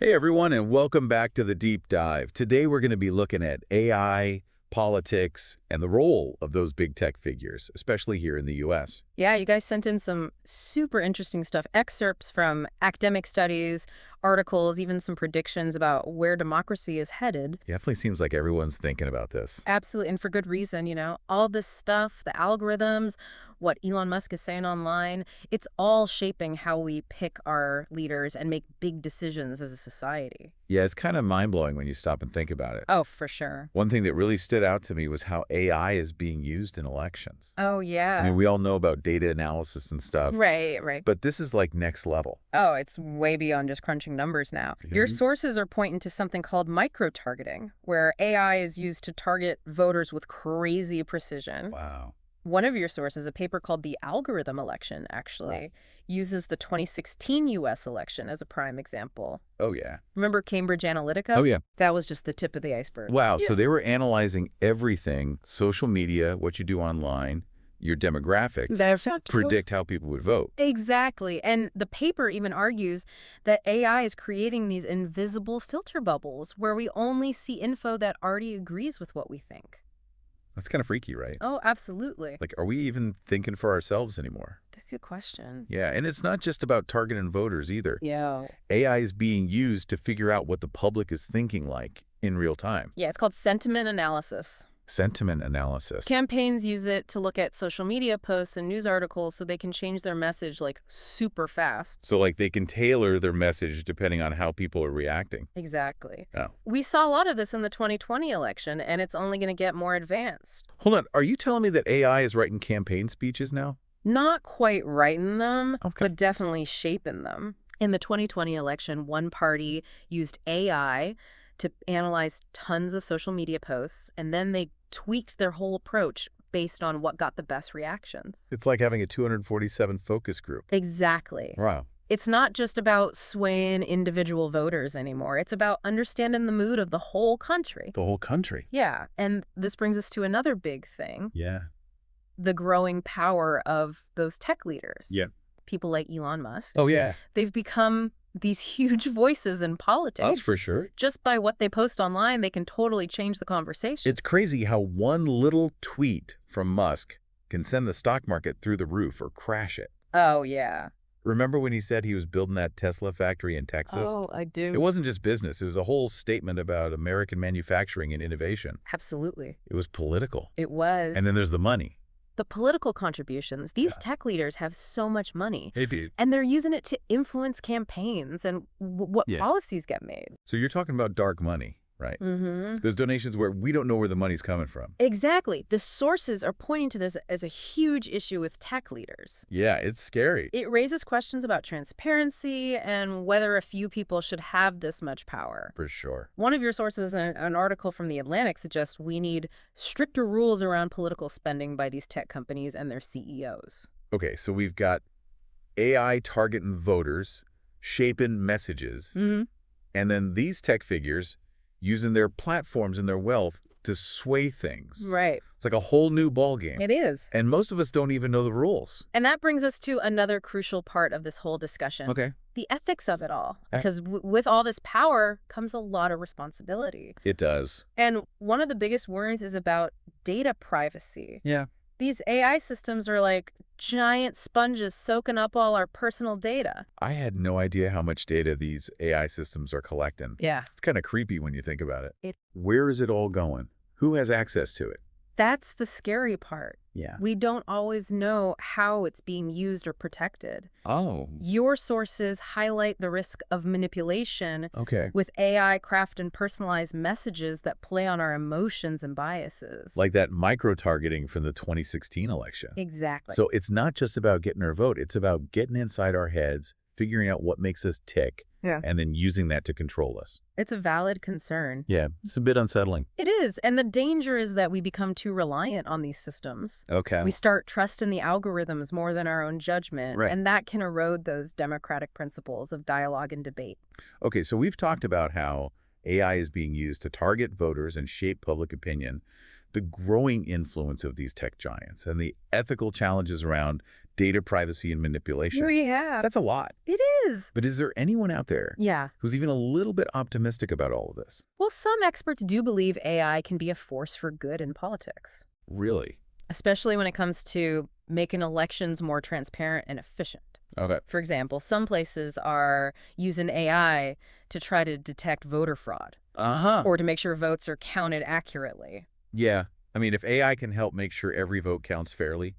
Hey everyone, and welcome back to the Deep Dive. Today we're going to be looking at AI, politics, and the role of those big tech figures, especially here in the US. Yeah, you guys sent in some super interesting stuff, excerpts from academic studies, articles, even some predictions about where democracy is headed. Definitely seems like everyone's thinking about this. Absolutely, and for good reason, all this stuff, the algorithms, what Elon Musk is saying online, it's all shaping how we pick our leaders and make big decisions as a society. Yeah, it's kind of mind-blowing when you stop and think about it. Oh, for sure. One thing that really stood out to me was how AI is being used in elections. Oh, yeah. I mean, we all know about data analysis and stuff. Right. But this is like next level. Oh, it's way beyond just crunching numbers now. Your sources are pointing to something called micro-targeting, where AI is used to target voters with crazy precision. Wow. One of your sources, a paper called The Algorithm Election, actually, uses the 2016 U.S. election as a prime example. Oh, yeah. Remember Cambridge Analytica? Oh, yeah. That was just the tip of the iceberg. Wow. Yes. So they were analyzing everything, social media, what you do online, your demographics, predict how people would vote. Exactly. And the paper even argues that AI is creating these invisible filter bubbles where we only see info that already agrees with what we think. That's kind of freaky, right? Oh, absolutely. Like, are we even thinking for ourselves anymore? That's a good question. Yeah, and it's not just about targeting voters either. Yeah. AI is being used to figure out what the public is thinking like in real time. Yeah, it's called sentiment analysis. Sentiment analysis. Campaigns use it to look at social media posts and news articles so they can change their message like super fast. So like they can tailor their message depending on how people are reacting. Exactly. Oh. We saw a lot of this in the 2020 election, and it's only going to get more advanced. Hold on, are you telling me that AI is writing campaign speeches now? Not quite writing them, Okay. but definitely shaping them. In the 2020 election, one party used AI to analyze tons of social media posts, and then they tweaked their whole approach based on what got the best reactions. It's like having a 247 focus group. Exactly. Wow. It's not just about swaying individual voters anymore. It's about understanding the mood of the whole country. The whole country. Yeah, and this brings us to another big thing. Yeah. The growing power of those tech leaders. Yeah. People like Elon Musk. Oh, yeah. They've become these huge voices in politics. That's for sure. Just by what they post online, they can totally change the conversation. It's crazy how one little tweet from Musk can send the stock market through the roof or crash it. Oh, yeah. Remember when he said he was building that Tesla factory in Texas? Oh, I do. It wasn't just business. It was a whole statement about American manufacturing and innovation. Absolutely. It was political. It was. And then there's the money. The political contributions. These tech leaders have so much money. Hey, dude. And they're using it to influence campaigns and what Yeah. policies get made. So you're talking about dark money, right? Mm-hmm. There's donations where we don't know where the money's coming from. Exactly. The sources are pointing to this as a huge issue with tech leaders. Yeah, it's scary. It raises questions about transparency and whether a few people should have this much power. For sure. One of your sources, an article from The Atlantic, suggests we need stricter rules around political spending by these tech companies and their CEOs. Okay, so we've got AI targeting voters, shaping messages, and then these tech figures using their platforms and their wealth to sway things. Right. It's like a whole new ballgame. It is. And most of us don't even know the rules. And that brings us to another crucial part of this whole discussion. Okay. The ethics of it all. Because with all this power comes a lot of responsibility. It does. And one of the biggest worries is about data privacy. Yeah. These AI systems are like giant sponges soaking up all our personal data. I had no idea how much data these AI systems are collecting. Yeah. It's kind of creepy when you think about it. Where is it all going? Who has access to it? That's the scary part. Yeah. We don't always know how it's being used or protected. Oh. Your sources highlight the risk of manipulation Okay. with AI crafting personalized messages that play on our emotions and biases. Like that micro-targeting from the 2016 election. Exactly. So it's not just about getting our vote. It's about getting inside our heads, figuring out what makes us tick, and then using that to control us. It's a valid concern. Yeah, it's a bit unsettling. It is. And the danger is that we become too reliant on these systems. Okay. We start trusting the algorithms more than our own judgment. Right. And that can erode those democratic principles of dialogue and debate. Okay, so we've talked about how AI is being used to target voters and shape public opinion. the growing influence of these tech giants and the ethical challenges around data privacy and manipulation. Yeah, That's a lot. it is. But is there anyone out there Yeah. who's even a little bit optimistic about all of this? Well, some experts do believe AI can be a force for good in politics, Really? especially when it comes to making elections more transparent and efficient. Okay. For example, some places are using AI to try to detect voter fraud or to make sure votes are counted accurately. Yeah. I mean, if AI can help make sure every vote counts fairly,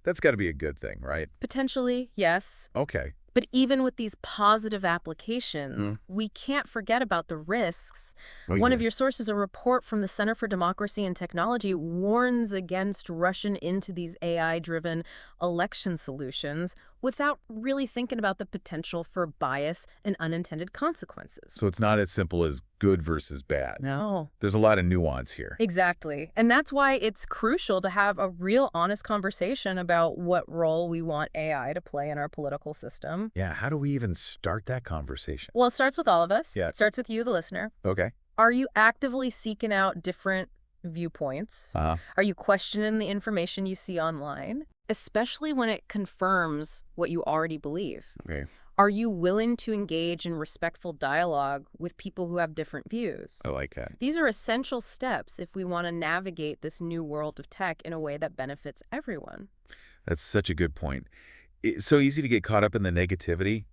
that's got to be a good thing, right? Potentially, yes. Okay. But even with these positive applications, we can't forget about the risks. Oh, One yeah. of your sources, a report from the Center for Democracy and Technology, warns against rushing into these AI-driven election solutions without really thinking about the potential for bias and unintended consequences. So it's not as simple as good versus bad. No. There's a lot of nuance here. Exactly. And that's why it's crucial to have a real honest conversation about what role we want AI to play in our political system. Yeah, how do we even start that conversation? Well, it starts with all of us. Yeah. It starts with you, the listener. Okay. Are you actively seeking out different viewpoints? Uh-huh. Are you questioning the information you see online, especially when it confirms what you already believe? Okay. Are you willing to engage in respectful dialogue with people who have different views? I like that. These are essential steps if we want to navigate this new world of tech in a way that benefits everyone. That's such a good point. It's so easy to get caught up in the negativity,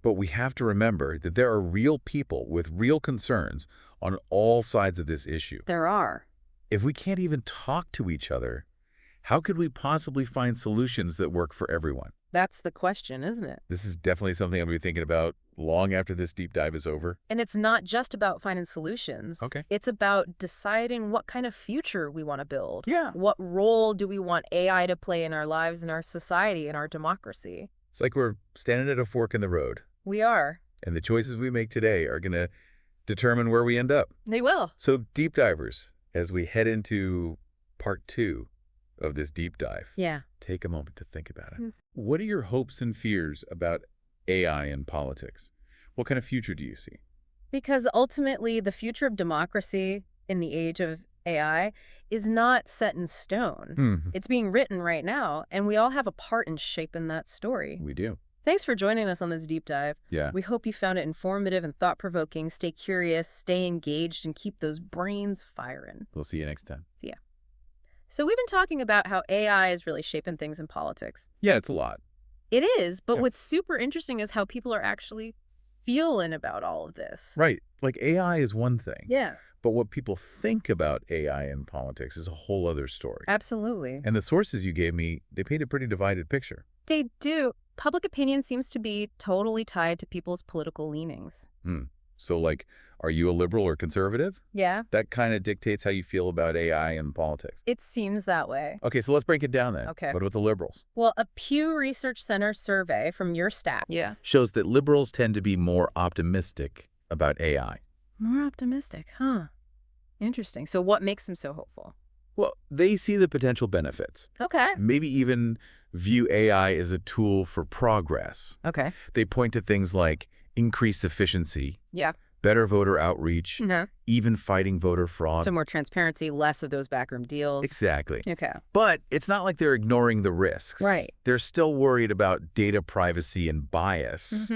but we have to remember that there are real people with real concerns on all sides of this issue. There are. If we can't even talk to each other, how could we possibly find solutions that work for everyone? That's the question, isn't it? This is definitely something I'm going to be thinking about long after this deep dive is over. And it's not just about finding solutions. Okay. It's about deciding what kind of future we want to build. Yeah. What role do we want AI to play in our lives, in our society, in our democracy? It's like we're standing at a fork in the road, We are. and the choices we make today are going to determine where we end up. They will. So, deep divers, as we head into part 2 of this deep dive, Yeah. take a moment to think about it. Mm. What are your hopes and fears about AI in politics? What kind of future do you see? Because ultimately, the future of democracy in the age of AI is not set in stone. It's being written right now, and we all have a part in shaping that story. We do. Thanks for joining us on this deep dive. Yeah. We hope you found it informative and thought-provoking. Stay curious, stay engaged, and keep those brains firing. We'll see you next time. See ya. So we've been talking about how AI is really shaping things in politics. Yeah, it's a lot. It is, but Yeah. what's super interesting is how people are actually feeling about all of this. Right. Like AI is one thing. Yeah, But what people think about AI in politics is a whole other story. absolutely. And the sources you gave me, they paint a pretty divided picture. They do. Public opinion seems to be totally tied to people's political leanings. So, like, are you a liberal or conservative? Yeah, That kind of dictates how you feel about AI and politics. it seems that way. Okay, so let's break it down then. Okay. What about the liberals? Well, a Pew Research Center survey from your stat. Yeah. Shows that liberals tend to be more optimistic about AI. More optimistic, huh? Interesting. So what makes them so hopeful? Well, they see the potential benefits. Okay. Maybe even view AI as a tool for progress. Okay. They point to things like increased efficiency, Yeah. better voter outreach, No. even fighting voter fraud. So more transparency, less of those backroom deals. Exactly. Okay. But it's not like they're ignoring the risks. Right. They're still worried about data privacy and bias,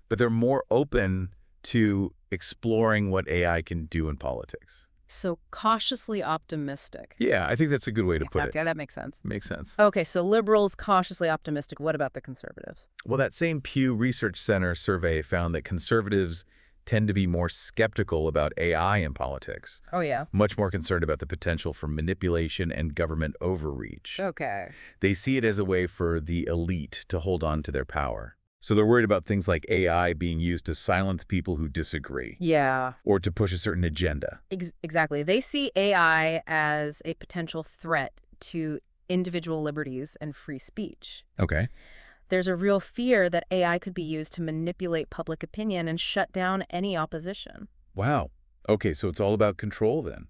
but they're more open to exploring what AI can do in politics. So cautiously optimistic. Yeah, I think that's a good way to put it. Yeah, that makes sense. Makes sense. Okay, so liberals cautiously optimistic. What about the conservatives? Well, that same Pew Research Center survey found that conservatives tend to be more skeptical about AI in politics, Oh, yeah. much more concerned about the potential for manipulation and government overreach. Okay. They see it as a way for the elite to hold on to their power. So they're worried about things like AI being used to silence people who disagree Yeah, or to push a certain agenda. exactly. They see AI as a potential threat to individual liberties and free speech. Okay. There's a real fear that AI could be used to manipulate public opinion and shut down any opposition. Wow. Okay, so it's all about control then.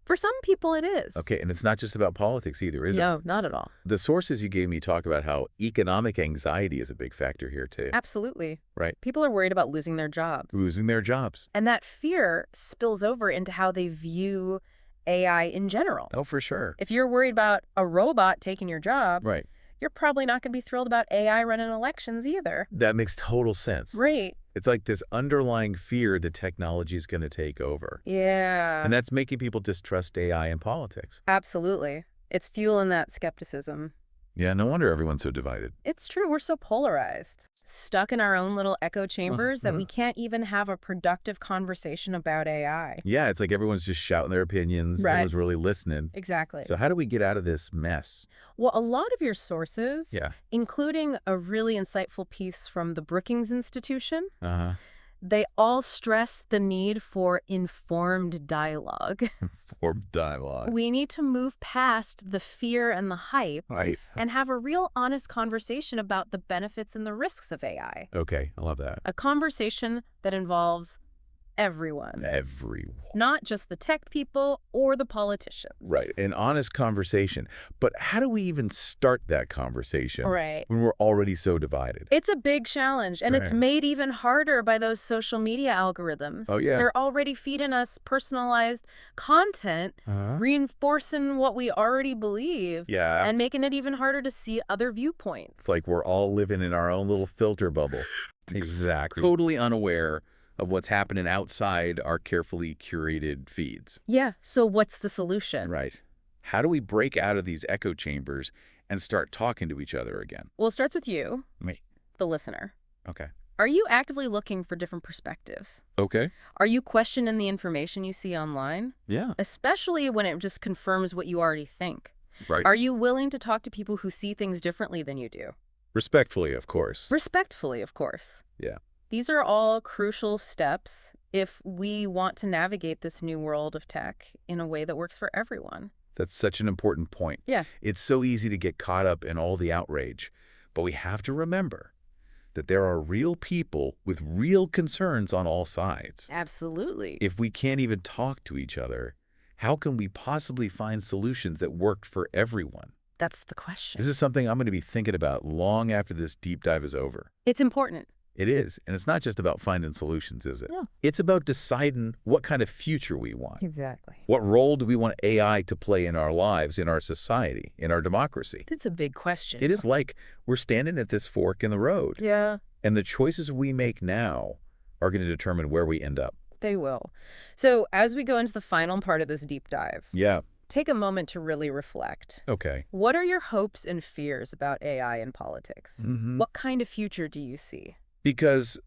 For some people, it is. Okay, and it's not just about politics either, is it? No, not at all. The sources you gave me talk about how economic anxiety is a big factor here too. Absolutely. Right. People are worried about losing their jobs. Losing their jobs. And that fear spills over into how they view AI in general. Oh, for sure. If you're worried about a robot taking your job, Right. you're probably not going to be thrilled about AI running elections either. That makes total sense. Right. It's like this underlying fear that technology is going to take over. Yeah. And that's making people distrust AI in politics. Absolutely. It's fueling that skepticism. Yeah, no wonder everyone's so divided. It's true. We're so polarized, stuck in our own little echo chambers that we can't even have a productive conversation about AI. Yeah, it's like everyone's just shouting their opinions. Right. No one's really listening. Exactly. So how do we get out of this mess? Well, a lot of your sources, Yeah. including a really insightful piece from the Brookings Institution, Uh-huh. they all stress the need for informed dialogue. For dialogue. We need to move past the fear and the hype Right. and have a real honest conversation about the benefits and the risks of AI. Okay, I love that. A conversation that involves everyone. Everyone. Not just the tech people or the politicians. Right, an honest conversation. But how do we even start that conversation Right. when we're already so divided? It's a big challenge, and it's Right. made even harder by those social media algorithms. Oh, yeah. They're already feeding us personalized content, Uh-huh. reinforcing what we already believe, Yeah. and making it even harder to see other viewpoints. It's like we're all living in our own little filter bubble. Exactly. Totally unaware of what's happening outside our carefully curated feeds. Yeah, so what's the solution? Right. How do we break out of these echo chambers and start talking to each other again? Well, it starts with you, Me. the listener. Okay. Are you actively looking for different perspectives? Okay. Are you questioning the information you see online? Yeah. Especially when it just confirms what you already think. Right. Are you willing to talk to people who see things differently than you do? Respectfully, of course. Respectfully, of course. Yeah. These are all crucial steps if we want to navigate this new world of tech in a way that works for everyone. That's such an important point. Yeah. It's so easy to get caught up in all the outrage, but we have to remember that there are real people with real concerns on all sides. Absolutely. If we can't even talk to each other, how can we possibly find solutions that work for everyone? That's the question. This is something I'm going to be thinking about long after this deep dive is over. It's important. It is, and it's not just about finding solutions, is it? No. It's about deciding what kind of future we want. Exactly. What role do we want AI to play in our lives, in our society, in our democracy? That's a big question. It is like we're standing at this fork in the road, Yeah, and the choices we make now are going to determine where we end up. they will. So as we go into the final part of this deep dive, Yeah. take a moment to really reflect. Okay. What are your hopes and fears about AI in politics? Mm-hmm. What kind of future do you see? Because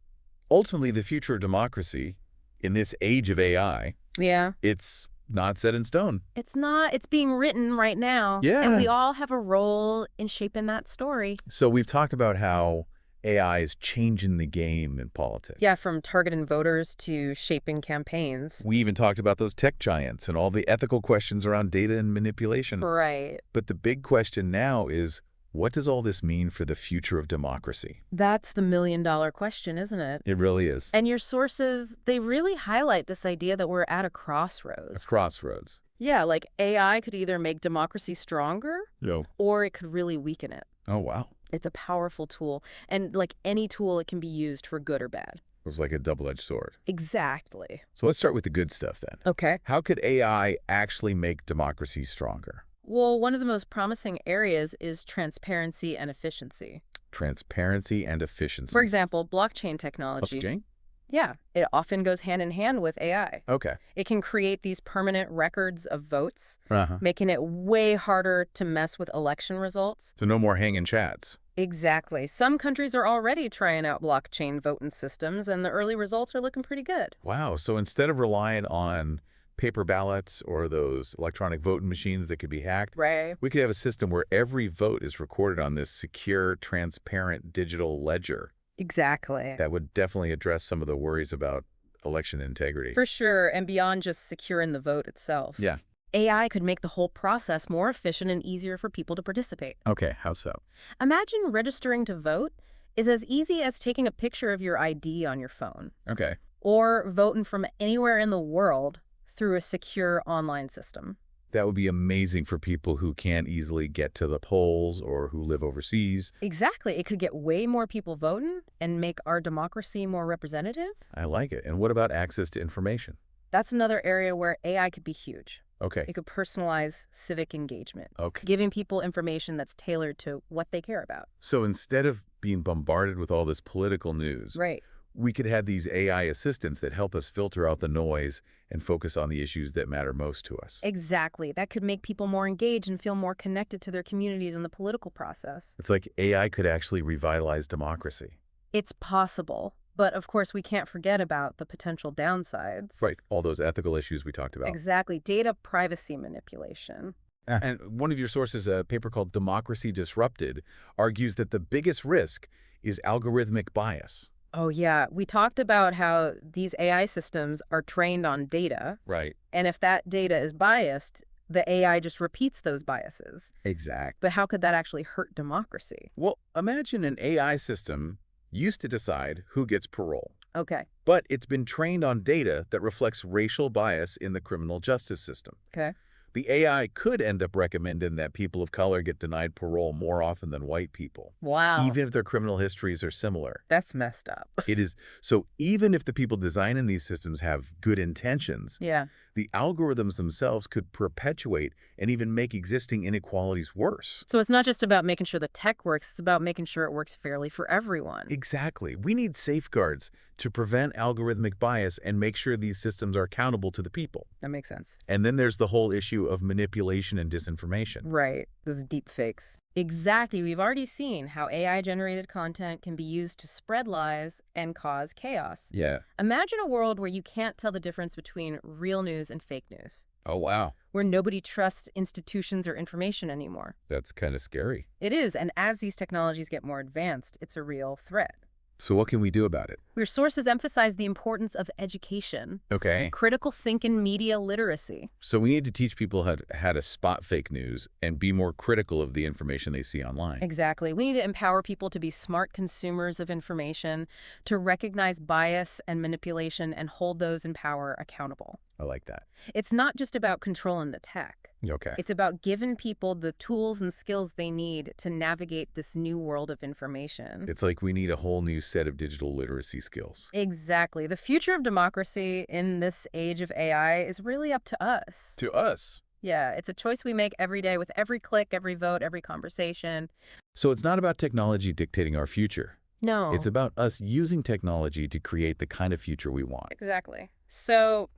ultimately, the future of democracy in this age of AI, Yeah. it's not set in stone. It's not. It's being written right now. Yeah. And we all have a role in shaping that story. So we've talked about how AI is changing the game in politics. Yeah, from targeting voters to shaping campaigns. We even talked about those tech giants and all the ethical questions around data and manipulation. Right. But the big question now is, what does all this mean for the future of democracy? That's the million-dollar question, isn't it? It really is. And your sources, they really highlight this idea that we're at a A crossroads. crossroads. Yeah, like AI could either make democracy stronger No. or it could really weaken it. Oh, wow. It's a powerful tool. And like any tool, it can be used for good or bad. It was like a double-edged sword. Exactly. So let's start with the good stuff then. Okay. How could AI actually make democracy stronger? Well, one of the most promising areas is transparency and efficiency. Transparency and efficiency. For example, blockchain technology. Blockchain? Yeah, it often goes hand in hand with AI. Okay. It can create these permanent records of votes, Uh-huh. making it way harder to mess with election results. So no more hanging chads. Exactly. Some countries are already trying out blockchain voting systems, and the early results are looking pretty good. Wow. So instead of relying on paper ballots or those electronic voting machines that could be hacked, Right. we could have a system where every vote is recorded on this secure, transparent digital ledger. Exactly. That would definitely address some of the worries about election integrity. For sure, and beyond just securing the vote itself. Yeah. AI could make the whole process more efficient and easier for people to participate. Okay. How so? Imagine registering to vote is as easy as taking a picture of your ID on your phone, Okay. or voting from anywhere in the world through a secure online system. That would be amazing for people who can't easily get to the polls or who live overseas. Exactly. It could get way more people voting and make our democracy more representative. I like it. And what about access to information? That's another area where AI could be huge. Okay. It could personalize civic engagement, Okay. giving people information that's tailored to what they care about. So instead of being bombarded with all this political news, Right. we could have these AI assistants that help us filter out the noise and focus on the issues that matter most to us. Exactly. That could make people more engaged and feel more connected to their communities and the political process. It's like AI could actually revitalize democracy. It's possible. But of course, we can't forget about the potential downsides. Right. All those ethical issues we talked about. Exactly. Data privacy manipulation. And one of your sources, a paper called Democracy Disrupted, argues that the biggest risk is algorithmic bias. Oh, yeah. We talked about how these AI systems are trained on data. Right. And if that data is biased, the AI just repeats those biases. Exactly. But how could that actually hurt democracy? Well, imagine an AI system used to decide who gets parole. Okay. But it's been trained on data that reflects racial bias in the criminal justice system. Okay. The AI could end up recommending that people of color get denied parole more often than white people, Wow. even if their criminal histories are similar. That's messed up. It is. So even if the people designing these systems have good intentions, Yeah. the algorithms themselves could perpetuate and even make existing inequalities worse. So it's not just about making sure the tech works, it's about making sure it works fairly for everyone. Exactly. We need safeguards to prevent algorithmic bias and make sure these systems are accountable to the people. That makes sense. And then there's the whole issue of manipulation and disinformation. Right. Those deepfakes. Exactly. We've already seen how AI-generated content can be used to spread lies and cause chaos. Yeah. Imagine a world where you can't tell the difference between real news and fake news, Oh, wow. where nobody trusts institutions or information anymore. That's kind of scary. It is, and as these technologies get more advanced, it's a real threat. So what can we do about it? Your sources emphasize the importance of education, Okay. critical thinking, media literacy. So we need to teach people how to spot fake news and be more critical of the information they see online. Exactly. We need to empower people to be smart consumers of information, to recognize bias and manipulation, and hold those in power accountable. I like that. It's not just about controlling the tech. Okay. It's about giving people the tools and skills they need to navigate this new world of information. It's like we need a whole new set of digital literacy skills. Exactly. The future of democracy in this age of AI is really up to us. To us. Yeah, it's a choice we make every day with every click, every vote, every conversation. So it's not about technology dictating our future. No. It's about us using technology to create the kind of future we want. Exactly. So,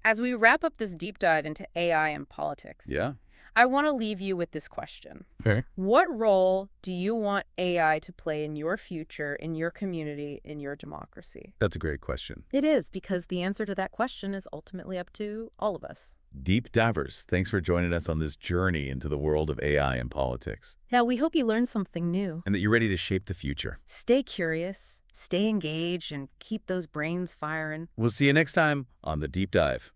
as we wrap up this deep dive into AI and politics, Yeah. I want to leave you with this question. Okay. What role do you want AI to play in your future, in your community, in your democracy? That's a great question. It is, because the answer to that question is ultimately up to all of us. Deep divers, thanks for joining us on this journey into the world of AI and politics, Yeah, we hope you learned something new. and that you're ready to shape the future. Stay curious, stay engaged, and keep those brains firing. We'll see you next time on The Deep Dive.